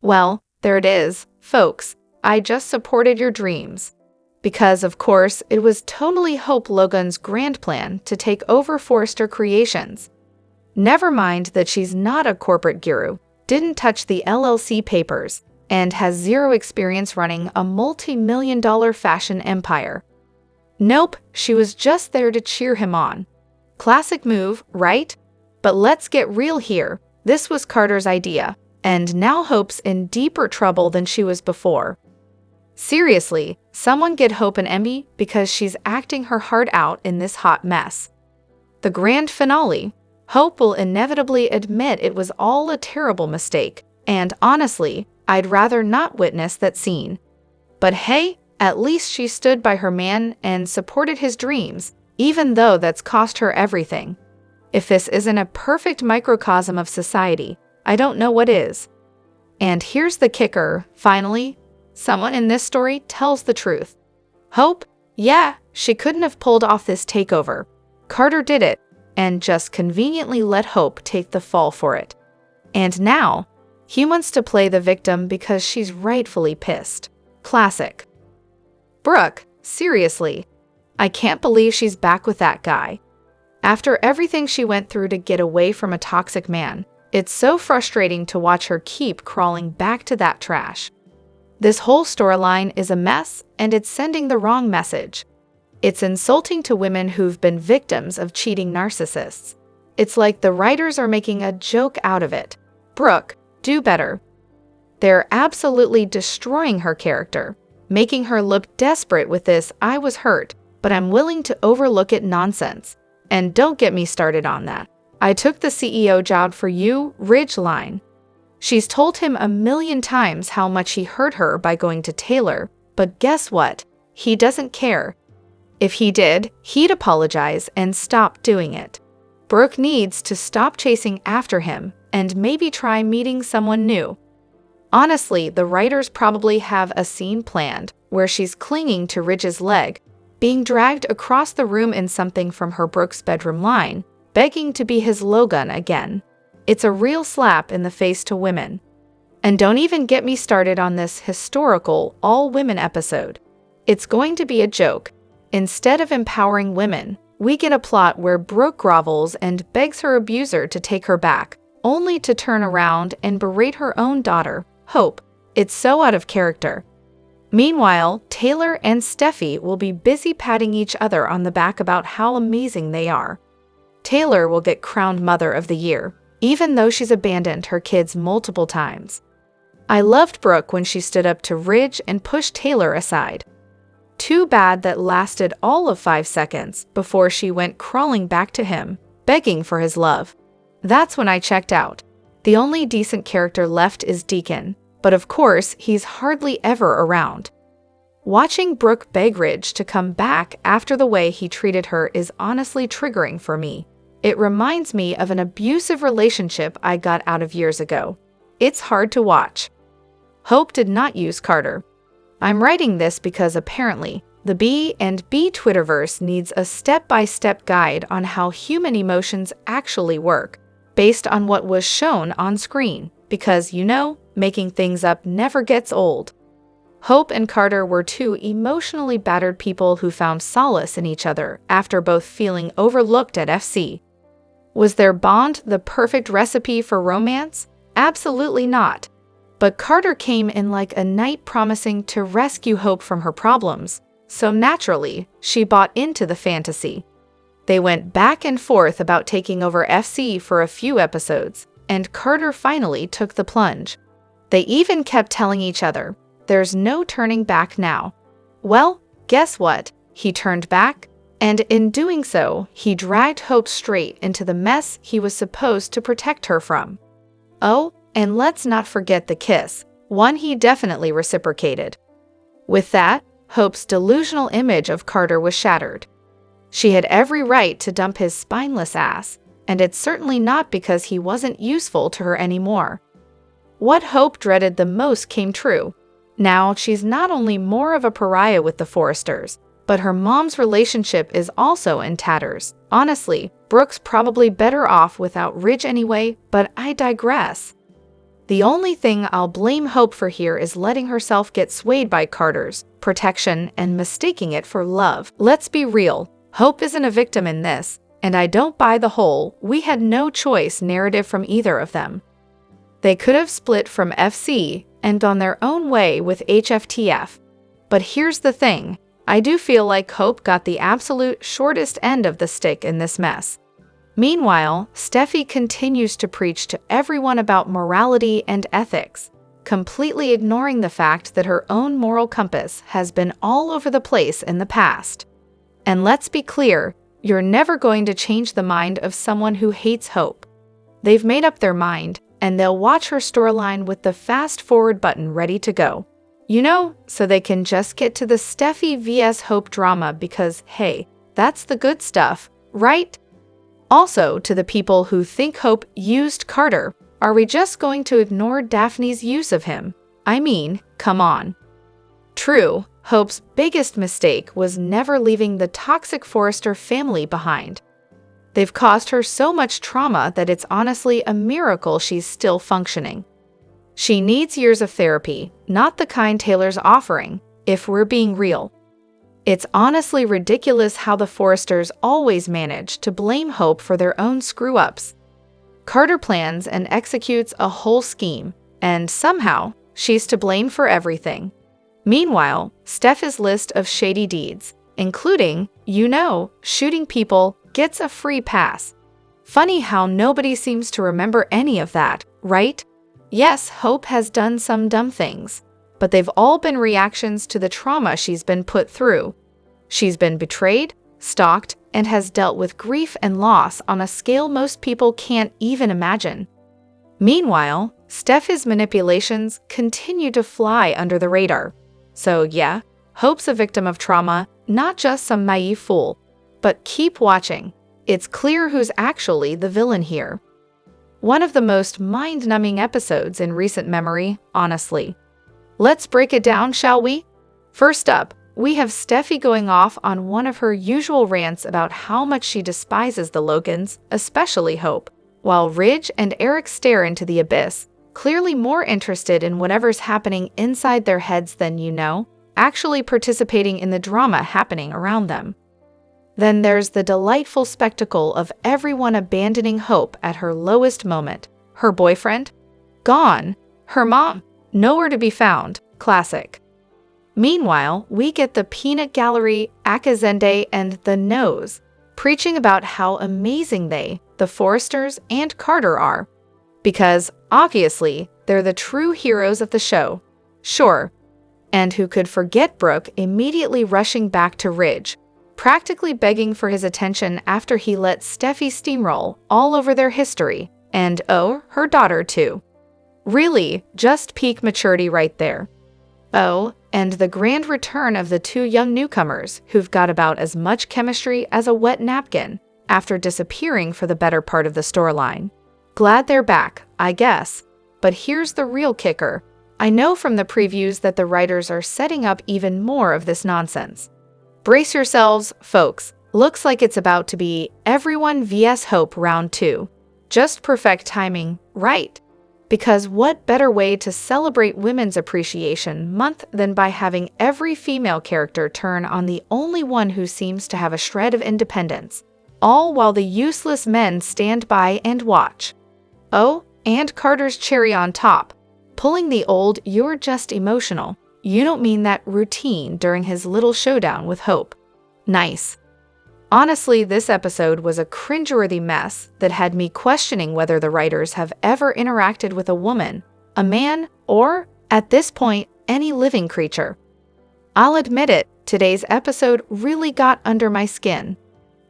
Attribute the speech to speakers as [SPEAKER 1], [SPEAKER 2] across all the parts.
[SPEAKER 1] Well, there it is, folks. I just supported your dreams. Because, of course, it was totally Hope Logan's grand plan to take over Forrester Creations. Never mind that she's not a corporate guru, didn't touch the LLC papers, and has zero experience running a multi-million-dollar fashion empire. Nope, she was just there to cheer him on. Classic move, right? But let's get real here. This was Carter's idea, and now Hope's in deeper trouble than she was before. Seriously, someone get Hope an Emmy because she's acting her heart out in this hot mess. The grand finale. Hope will inevitably admit it was all a terrible mistake, and honestly, I'd rather not witness that scene. But hey, at least she stood by her man and supported his dreams, even though that's cost her everything. If this isn't a perfect microcosm of society, I don't know what is. And here's the kicker, finally, someone in this story tells the truth. Hope? Yeah, she couldn't have pulled off this takeover. Carter did it, and just conveniently let Hope take the fall for it. And now, he wants to play the victim because she's rightfully pissed. Classic. Brooke, seriously. I can't believe she's back with that guy. After everything she went through to get away from a toxic man, it's so frustrating to watch her keep crawling back to that trash. This whole storyline is a mess, and it's sending the wrong message. It's insulting to women who've been victims of cheating narcissists. It's like the writers are making a joke out of it. Brooke, do better. They're absolutely destroying her character, making her look desperate with this "I was hurt, but I'm willing to overlook it" nonsense. And don't get me started on that "I took the CEO job for you" Ridge line. She's told him a million times how much he hurt her by going to Taylor, but guess what? He doesn't care. If he did, he'd apologize and stop doing it. Brooke needs to stop chasing after him and maybe try meeting someone new. Honestly, the writers probably have a scene planned where she's clinging to Ridge's leg, being dragged across the room in something from her Brooke's bedroom line, begging to be his Logan again. It's a real slap in the face to women. And don't even get me started on this historical all-women episode. It's going to be a joke. Instead of empowering women, we get a plot where Brooke grovels and begs her abuser to take her back, only to turn around and berate her own daughter, Hope. It's so out of character. Meanwhile, Taylor and Steffi will be busy patting each other on the back about how amazing they are. Taylor will get crowned Mother of the Year, even though she's abandoned her kids multiple times. I loved Brooke when she stood up to Ridge and pushed Taylor aside. Too bad that lasted all of 5 seconds before she went crawling back to him, begging for his love. That's when I checked out. The only decent character left is Deacon, but of course he's hardly ever around. Watching Brooke beg Ridge to come back after the way he treated her is honestly triggering for me. It reminds me of an abusive relationship I got out of years ago. It's hard to watch. Hope did not use Carter. I'm writing this because apparently the B&B Twitterverse needs a step-by-step guide on how human emotions actually work, based on what was shown on screen, because, making things up never gets old. Hope and Carter were two emotionally battered people who found solace in each other after both feeling overlooked at FC. Was their bond the perfect recipe for romance? Absolutely not. But Carter came in like a knight promising to rescue Hope from her problems, so naturally, she bought into the fantasy. They went back and forth about taking over FC for a few episodes, and Carter finally took the plunge. They even kept telling each other, "There's no turning back now." Well, guess what? He turned back, and in doing so, he dragged Hope straight into the mess he was supposed to protect her from. Oh, and let's not forget the kiss, one he definitely reciprocated. With that, Hope's delusional image of Carter was shattered. She had every right to dump his spineless ass, and it's certainly not because he wasn't useful to her anymore. What Hope dreaded the most came true. Now she's not only more of a pariah with the Forresters, but her mom's relationship is also in tatters. Honestly, Brooke's probably better off without Ridge anyway, but I digress. The only thing I'll blame Hope for here is letting herself get swayed by Carter's protection and mistaking it for love. Let's be real, Hope isn't a victim in this, and I don't buy the whole "we had no choice" narrative from either of them. They could have split from FC and gone their own way with HFTF. But here's the thing, I do feel like Hope got the absolute shortest end of the stick in this mess. Meanwhile, Steffi continues to preach to everyone about morality and ethics, completely ignoring the fact that her own moral compass has been all over the place in the past. And let's be clear, you're never going to change the mind of someone who hates Hope. They've made up their mind, and they'll watch her storyline with the fast-forward button ready to go. You know, so they can just get to the Steffi vs. Hope drama because, hey, that's the good stuff, right? Also, to the people who think Hope used Carter, are we just going to ignore Daphne's use of him? I mean, come on. True, Hope's biggest mistake was never leaving the toxic Forrester family behind. They've caused her so much trauma that it's honestly a miracle she's still functioning. She needs years of therapy, not the kind Taylor's offering, if we're being real. It's honestly ridiculous how the Forresters always manage to blame Hope for their own screw-ups. Carter plans and executes a whole scheme, and somehow, she's to blame for everything. Meanwhile, Steff's list of shady deeds, including, shooting people, gets a free pass. Funny how nobody seems to remember any of that, right? Yes, Hope has done some dumb things, but they've all been reactions to the trauma she's been put through. She's been betrayed, stalked, and has dealt with grief and loss on a scale most people can't even imagine. Meanwhile, Steff's manipulations continue to fly under the radar. So yeah, Hope's a victim of trauma, not just some naive fool. But keep watching. It's clear who's actually the villain here. One of the most mind-numbing episodes in recent memory, honestly. Let's break it down, shall we? First up, we have Steffi going off on one of her usual rants about how much she despises the Logans, especially Hope, while Ridge and Eric stare into the abyss, clearly more interested in whatever's happening inside their heads than actually participating in the drama happening around them. Then there's the delightful spectacle of everyone abandoning Hope at her lowest moment. Her boyfriend? Gone. Her mom? Nowhere to be found. Classic. Meanwhile, we get the peanut gallery, Akazende, and the Nose, preaching about how amazing they, the Forresters, and Carter are. Because, obviously, they're the true heroes of the show. Sure. And who could forget Brooke immediately rushing back to Ridge, practically begging for his attention after he let Steffi steamroll all over their history, and her daughter too. Really, just peak maturity right there. Oh, and the grand return of the two young newcomers who've got about as much chemistry as a wet napkin after disappearing for the better part of the storyline. Glad they're back, I guess. But here's the real kicker. I know from the previews that the writers are setting up even more of this nonsense. Brace yourselves, folks. Looks like it's about to be Everyone vs. Hope Round 2. Just perfect timing, right? Because what better way to celebrate Women's Appreciation Month than by having every female character turn on the only one who seems to have a shred of independence, all while the useless men stand by and watch. Oh, and Carter's cherry on top, pulling the old "you're just emotional, you don't mean that" routine during his little showdown with Hope. Nice. Honestly, this episode was a cringeworthy mess that had me questioning whether the writers have ever interacted with a woman, a man, or, at this point, any living creature. I'll admit it, today's episode really got under my skin.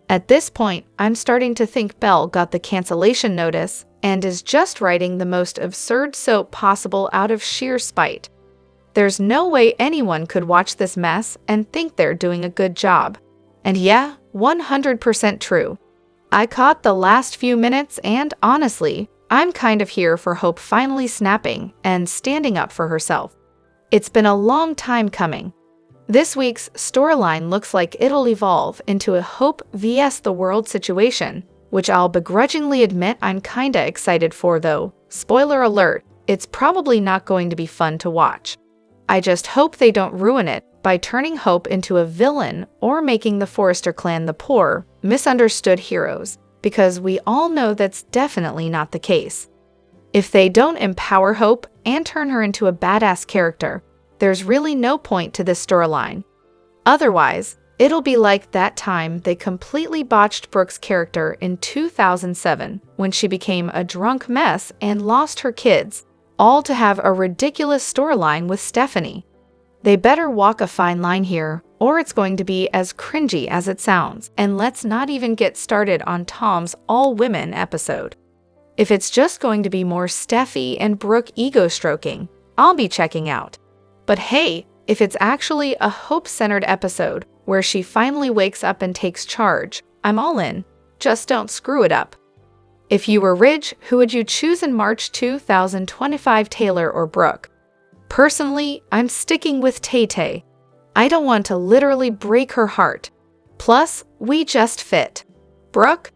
[SPEAKER 1] At this point, I'm starting to think Belle got the cancellation notice and is just writing the most absurd soap possible out of sheer spite. There's no way anyone could watch this mess and think they're doing a good job. And yeah, 100% true. I caught the last few minutes and, honestly, I'm kind of here for Hope finally snapping and standing up for herself. It's been a long time coming. This week's storyline looks like it'll evolve into a Hope vs. the world situation, which I'll begrudgingly admit I'm kinda excited for though. Spoiler alert, it's probably not going to be fun to watch. I just hope they don't ruin it by turning Hope into a villain or making the Forrester clan the poor, misunderstood heroes, because we all know that's definitely not the case. If they don't empower Hope and turn her into a badass character, there's really no point to this storyline. Otherwise, it'll be like that time they completely botched Brooke's character in 2007 when she became a drunk mess and lost her kids, all to have a ridiculous storyline with Stephanie. They better walk a fine line here, or it's going to be as cringy as it sounds. And let's not even get started on Tom's all-women episode. If it's just going to be more Steffi and Brooke ego-stroking, I'll be checking out. But hey, if it's actually a Hope-centered episode where she finally wakes up and takes charge, I'm all in. Just don't screw it up. If you were Ridge, who would you choose in March 2025, Taylor or Brooke? Personally, I'm sticking with Tay-Tay. I don't want to literally break her heart. Plus, we just fit. Brooke?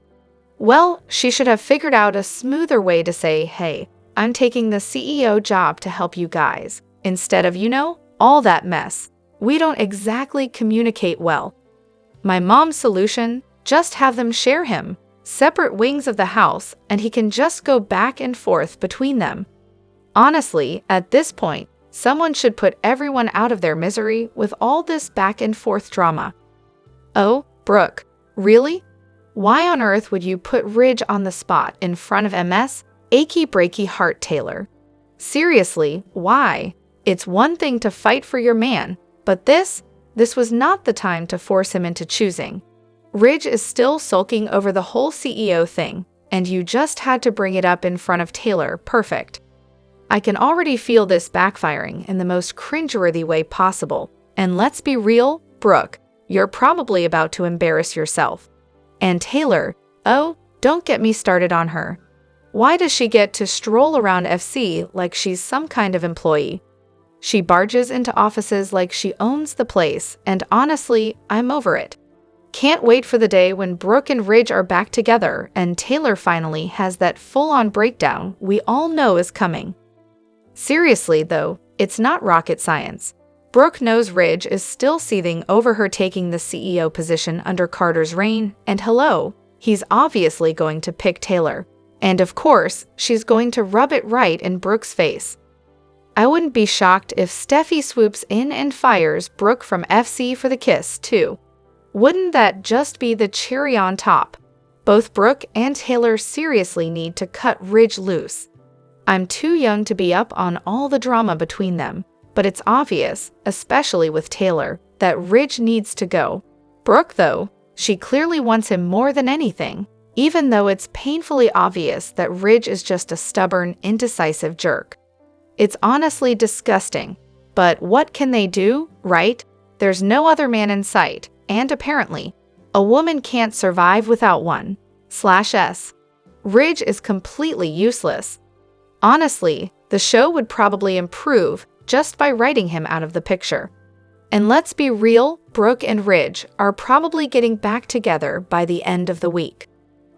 [SPEAKER 1] Well, she should have figured out a smoother way to say, hey, I'm taking the CEO job to help you guys, instead of, all that mess. We don't exactly communicate well. My mom's solution, just have them share him, separate wings of the house, and he can just go back and forth between them. Honestly, at this point, someone should put everyone out of their misery with all this back and forth drama. Oh, Brooke, really? Why on earth would you put Ridge on the spot in front of MS? Achy breaky heart, Taylor. Seriously, why? It's one thing to fight for your man, but this was not the time to force him into choosing. Ridge is still sulking over the whole CEO thing, and you just had to bring it up in front of Taylor. Perfect. I can already feel this backfiring in the most cringeworthy way possible. And let's be real, Brooke, you're probably about to embarrass yourself. And Taylor, oh, don't get me started on her. Why does she get to stroll around FC like she's some kind of employee? She barges into offices like she owns the place, and honestly, I'm over it. Can't wait for the day when Brooke and Ridge are back together and Taylor finally has that full-on breakdown we all know is coming. Seriously, though, it's not rocket science. Brooke knows Ridge is still seething over her taking the CEO position under Carter's reign, and hello, he's obviously going to pick Taylor. And of course, she's going to rub it right in Brooke's face. I wouldn't be shocked if Steffi swoops in and fires Brooke from FC for the kiss, too. Wouldn't that just be the cherry on top? Both Brooke and Taylor seriously need to cut Ridge loose. I'm too young to be up on all the drama between them, but it's obvious, especially with Taylor, that Ridge needs to go. Brooke, though, she clearly wants him more than anything, even though it's painfully obvious that Ridge is just a stubborn, indecisive jerk. It's honestly disgusting, but what can they do, right? There's no other man in sight, and apparently, a woman can't survive without one. /S. Ridge is completely useless. Honestly, the show would probably improve just by writing him out of the picture. And let's be real, Brooke and Ridge are probably getting back together by the end of the week.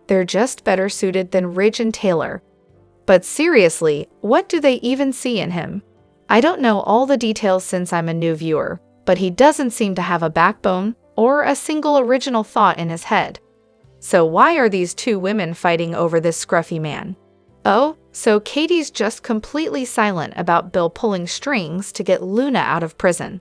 [SPEAKER 1] They're just better suited than Ridge and Taylor. But seriously, what do they even see in him? I don't know all the details since I'm a new viewer, but he doesn't seem to have a backbone or a single original thought in his head. So why are these two women fighting over this scruffy man? Oh, so Katie's just completely silent about Bill pulling strings to get Luna out of prison.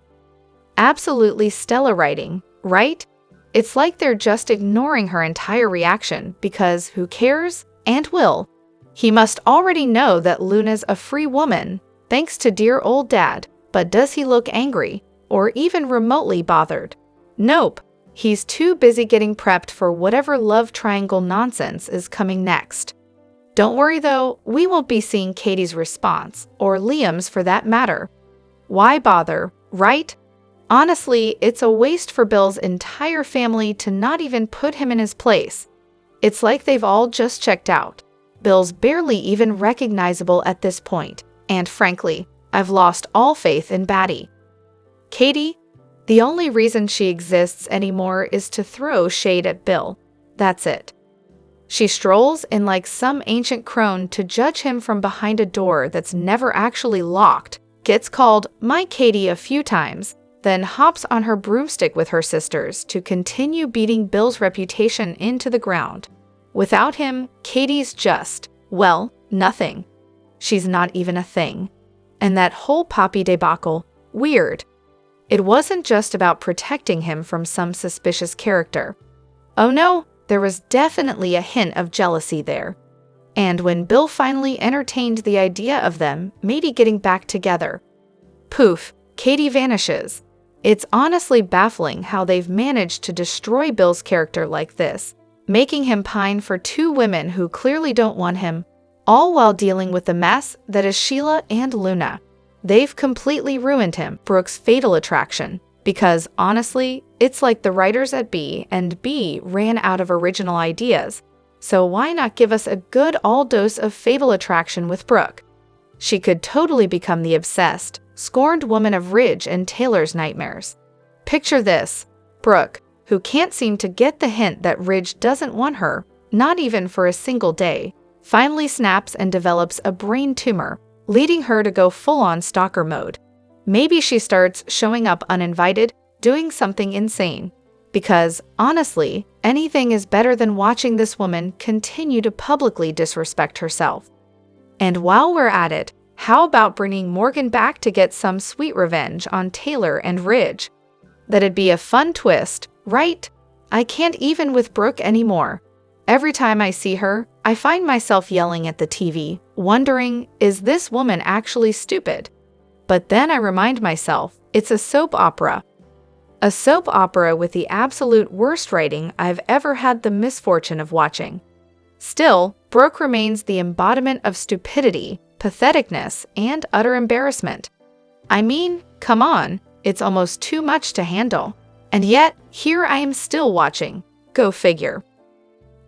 [SPEAKER 1] Absolutely stellar writing, right? It's like they're just ignoring her entire reaction because who cares? And will. He must already know that Luna's a free woman, thanks to dear old dad, but does he look angry or even remotely bothered? Nope, he's too busy getting prepped for whatever love triangle nonsense is coming next. Don't worry though, we won't be seeing Katie's response, or Liam's for that matter. Why bother, right? Honestly, it's a waste for Bill's entire family to not even put him in his place. It's like they've all just checked out. Bill's barely even recognizable at this point, and frankly, I've lost all faith in Batty. Katie? The only reason she exists anymore is to throw shade at Bill. That's it. She strolls in like some ancient crone to judge him from behind a door that's never actually locked, gets called "my Katie" a few times, then hops on her broomstick with her sisters to continue beating Bill's reputation into the ground. Without him, Katie's just, well, nothing. She's not even a thing. And that whole Poppy debacle, weird. It wasn't just about protecting him from some suspicious character. Oh no, there was definitely a hint of jealousy there. And when Bill finally entertained the idea of them maybe getting back together, poof, Katie vanishes. It's honestly baffling how they've managed to destroy Bill's character like this, making him pine for two women who clearly don't want him, all while dealing with the mess that is Sheila and Luna. They've completely ruined him, Brooke's fatal attraction, because honestly, it's like the writers at B and B ran out of original ideas, so why not give us a good all-dose of fatal attraction with Brooke? She could totally become the obsessed, scorned woman of Ridge and Taylor's nightmares. Picture this: Brooke, who can't seem to get the hint that Ridge doesn't want her, not even for a single day, finally snaps and develops a brain tumor, leading her to go full-on stalker mode. Maybe she starts showing up uninvited, doing something insane. Because, honestly, anything is better than watching this woman continue to publicly disrespect herself. And while we're at it, how about bringing Morgan back to get some sweet revenge on Taylor and Ridge? That'd be a fun twist, right? I can't even with Brooke anymore. Every time I see her, I find myself yelling at the TV, wondering, is this woman actually stupid? But then I remind myself, it's a soap opera. A soap opera with the absolute worst writing I've ever had the misfortune of watching. Still, Brooke remains the embodiment of stupidity, patheticness, and utter embarrassment. I mean, come on, it's almost too much to handle. And yet, here I am still watching. Go figure.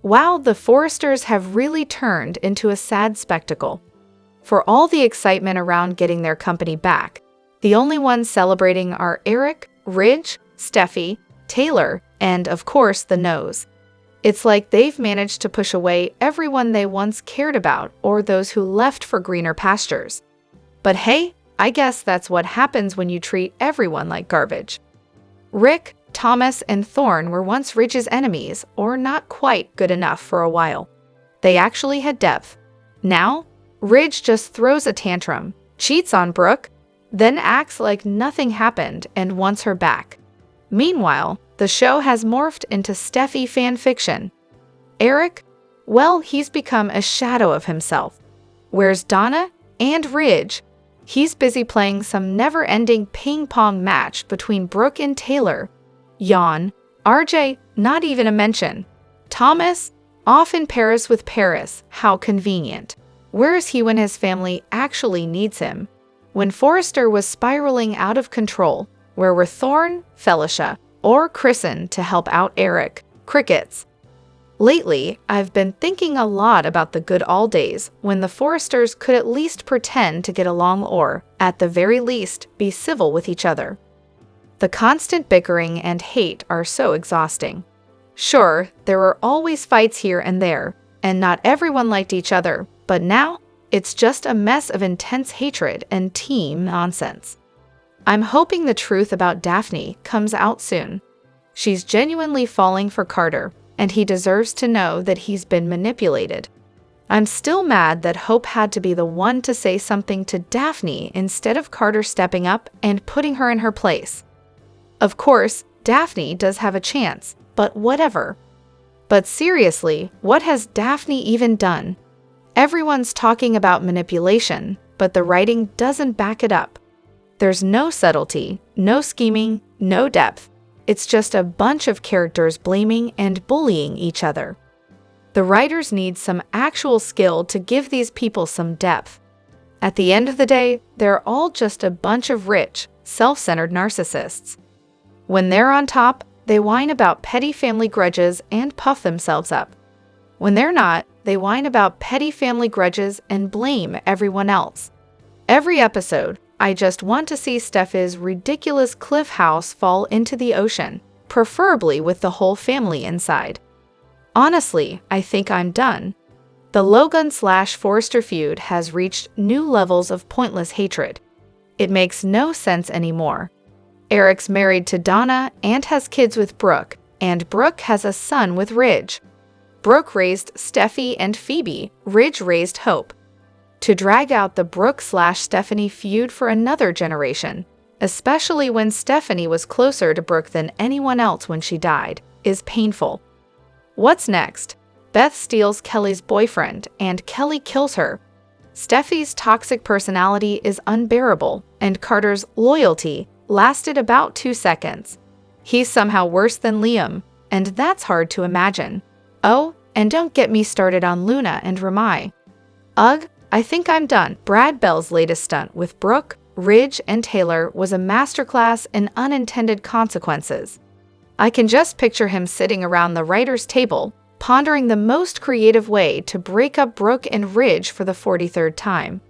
[SPEAKER 1] Wow, the Forresters have really turned into a sad spectacle. For all the excitement around getting their company back, the only ones celebrating are Eric, Ridge, Steffi, Taylor, and of course the Nose. It's like they've managed to push away everyone they once cared about or those who left for greener pastures. But hey, I guess that's what happens when you treat everyone like garbage. Rick, Thomas, and Thorne were once Ridge's enemies, or not quite good enough for a while. They actually had depth. Now, Ridge just throws a tantrum, cheats on Brooke, then acts like nothing happened and wants her back. Meanwhile, the show has morphed into Steffi fan fiction. Eric? Well, he's become a shadow of himself. Where's Donna? And Ridge? He's busy playing some never-ending ping-pong match between Brooke and Taylor. Yawn. RJ, not even a mention. Thomas? Off in Paris with Paris. How convenient. Where is he when his family actually needs him? When Forrester was spiraling out of control, where were Thorne, Felicia, or Kristen to help out Eric? Crickets. Lately, I've been thinking a lot about the good old days when the Forresters could at least pretend to get along or, at the very least, be civil with each other. The constant bickering and hate are so exhausting. Sure, there were always fights here and there, and not everyone liked each other, but now, it's just a mess of intense hatred and team nonsense. I'm hoping the truth about Daphne comes out soon. She's genuinely falling for Carter, and he deserves to know that he's been manipulated. I'm still mad that Hope had to be the one to say something to Daphne instead of Carter stepping up and putting her in her place. Of course, Daphne does have a chance, but whatever. But seriously, what has Daphne even done? Everyone's talking about manipulation, but the writing doesn't back it up. There's no subtlety, no scheming, no depth. It's just a bunch of characters blaming and bullying each other. The writers need some actual skill to give these people some depth. At the end of the day, they're all just a bunch of rich, self-centered narcissists. When they're on top, they whine about petty family grudges and puff themselves up. When they're not, they whine about petty family grudges and blame everyone else. Every episode, I just want to see Steffi's ridiculous cliff house fall into the ocean, preferably with the whole family inside. Honestly, I think I'm done. The Logan/Forrester feud has reached new levels of pointless hatred. It makes no sense anymore. Eric's married to Donna and has kids with Brooke, and Brooke has a son with Ridge. Brooke raised Steffi and Phoebe, Ridge raised Hope. To drag out the Brooke/Stephanie feud for another generation, especially when Stephanie was closer to Brooke than anyone else when she died, is painful. What's next? Beth steals Kelly's boyfriend, and Kelly kills her. Steffi's toxic personality is unbearable, and Carter's loyalty lasted about 2 seconds. He's somehow worse than Liam, and that's hard to imagine. Oh, and don't get me started on Luna and Ramai. Ugh, I think I'm done. Brad Bell's latest stunt with Brooke, Ridge, and Taylor was a masterclass in unintended consequences. I can just picture him sitting around the writer's table, pondering the most creative way to break up Brooke and Ridge for the 43rd time.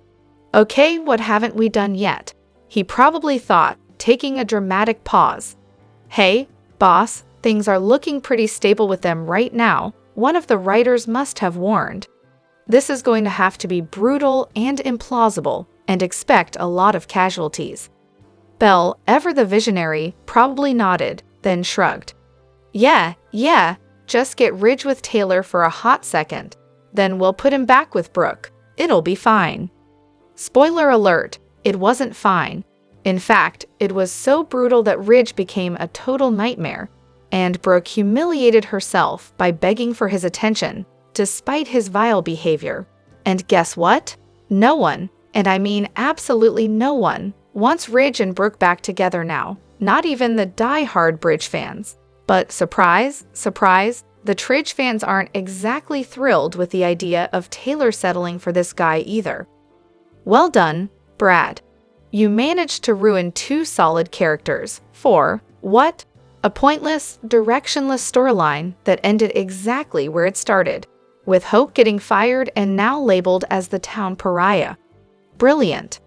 [SPEAKER 1] Okay, what haven't we done yet? He probably thought, taking a dramatic pause. Hey, boss, things are looking pretty stable with them right now, one of the writers must have warned. This is going to have to be brutal and implausible, and expect a lot of casualties. Bell, ever the visionary, probably nodded, then shrugged. Yeah, just get Ridge with Taylor for a hot second. Then we'll put him back with Brooke. It'll be fine. Spoiler alert, it wasn't fine. In fact, it was so brutal that Ridge became a total nightmare, and Brooke humiliated herself by begging for his attention, despite his vile behavior. And guess what? No one, and I mean absolutely no one, wants Ridge and Brooke back together now, not even the die-hard Bridge fans. But surprise, surprise, the Tridge fans aren't exactly thrilled with the idea of Taylor settling for this guy either. Well done, Brad. You managed to ruin 2 solid characters for, what? A pointless, directionless storyline that ended exactly where it started, with Hope getting fired and now labeled as the town pariah. Brilliant.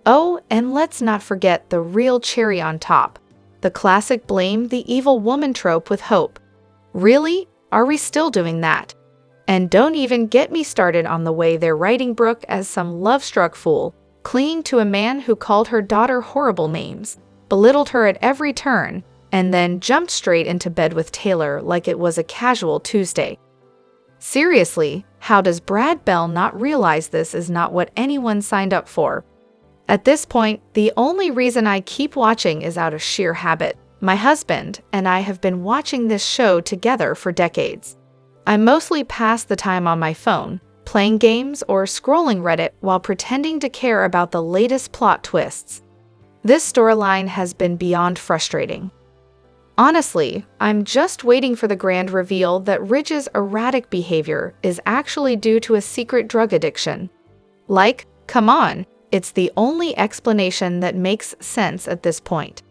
[SPEAKER 1] Oh, and let's not forget the real cherry on top. The classic blame the evil woman trope with Hope. Really? Are we still doing that? And don't even get me started on the way they're writing Brooke as some love-struck fool, clinging to a man who called her daughter horrible names, belittled her at every turn, and then jumped straight into bed with Taylor like it was a casual Tuesday. Seriously, how does Brad Bell not realize this is not what anyone signed up for? At this point, the only reason I keep watching is out of sheer habit. My husband and I have been watching this show together for decades. I mostly pass the time on my phone, playing games or scrolling Reddit while pretending to care about the latest plot twists. This storyline has been beyond frustrating. Honestly, I'm just waiting for the grand reveal that Ridge's erratic behavior is actually due to a secret drug addiction. Like, come on. It's the only explanation that makes sense at this point.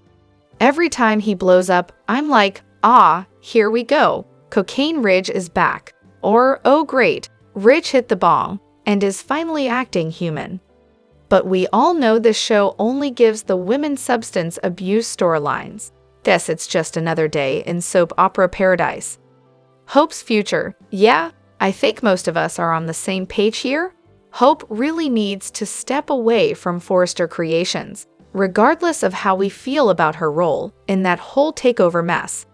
[SPEAKER 1] Every time he blows up, I'm like, ah, here we go. Cocaine Ridge is back. Or, oh great, Ridge hit the bong and is finally acting human. But we all know this show only gives the women substance abuse storylines. Guess it's just another day in soap opera paradise. Hope's future. Yeah, I think most of us are on the same page here. Hope really needs to step away from Forrester Creations, regardless of how we feel about her role in that whole takeover mess.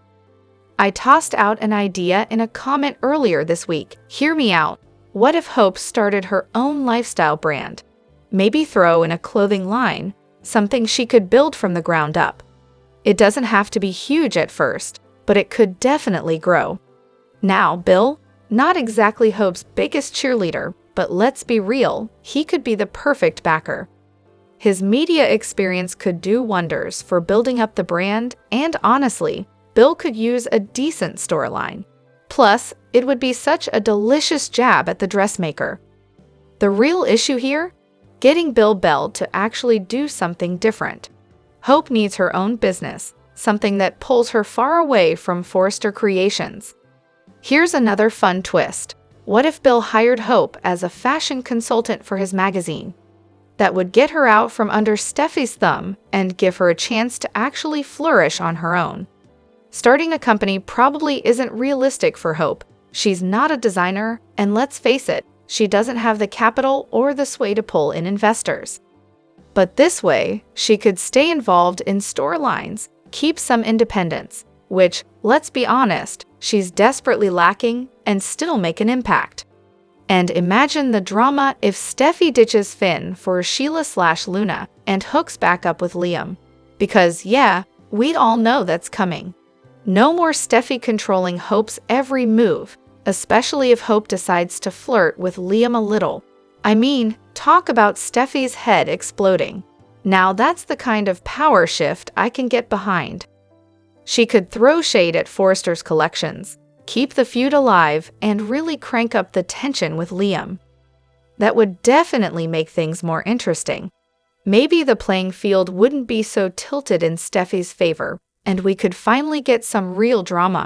[SPEAKER 1] I tossed out an idea in a comment earlier this week. Hear me out. What if Hope started her own lifestyle brand? Maybe throw in a clothing line, something she could build from the ground up. It doesn't have to be huge at first, but it could definitely grow. Now, Bill, not exactly Hope's biggest cheerleader, but let's be real, he could be the perfect backer. His media experience could do wonders for building up the brand, and honestly, Bill could use a decent storyline. Plus, it would be such a delicious jab at the dressmaker. The real issue here? Getting Bill Bell to actually do something different. Hope needs her own business, something that pulls her far away from Forrester Creations. Here's another fun twist. What if Bill hired Hope as a fashion consultant for his magazine? That would get her out from under Steffi's thumb and give her a chance to actually flourish on her own. Starting a company probably isn't realistic for Hope, She's not a designer, and let's face it, she doesn't have the capital or the sway to pull in investors. But this way, she could stay involved in storylines, keep some independence, which, let's be honest, she's desperately lacking, and still make an impact. And imagine the drama if Steffi ditches Finn for Sheila/Luna and hooks back up with Liam. Because, yeah, we'd all know that's coming. No more Steffi controlling Hope's every move, especially if Hope decides to flirt with Liam a little. I mean, talk about Steffi's head exploding. Now that's the kind of power shift I can get behind. She could throw shade at Forrester's collections, keep the feud alive, and really crank up the tension with Liam. That would definitely make things more interesting. Maybe the playing field wouldn't be so tilted in Steffi's favor, and we could finally get some real drama.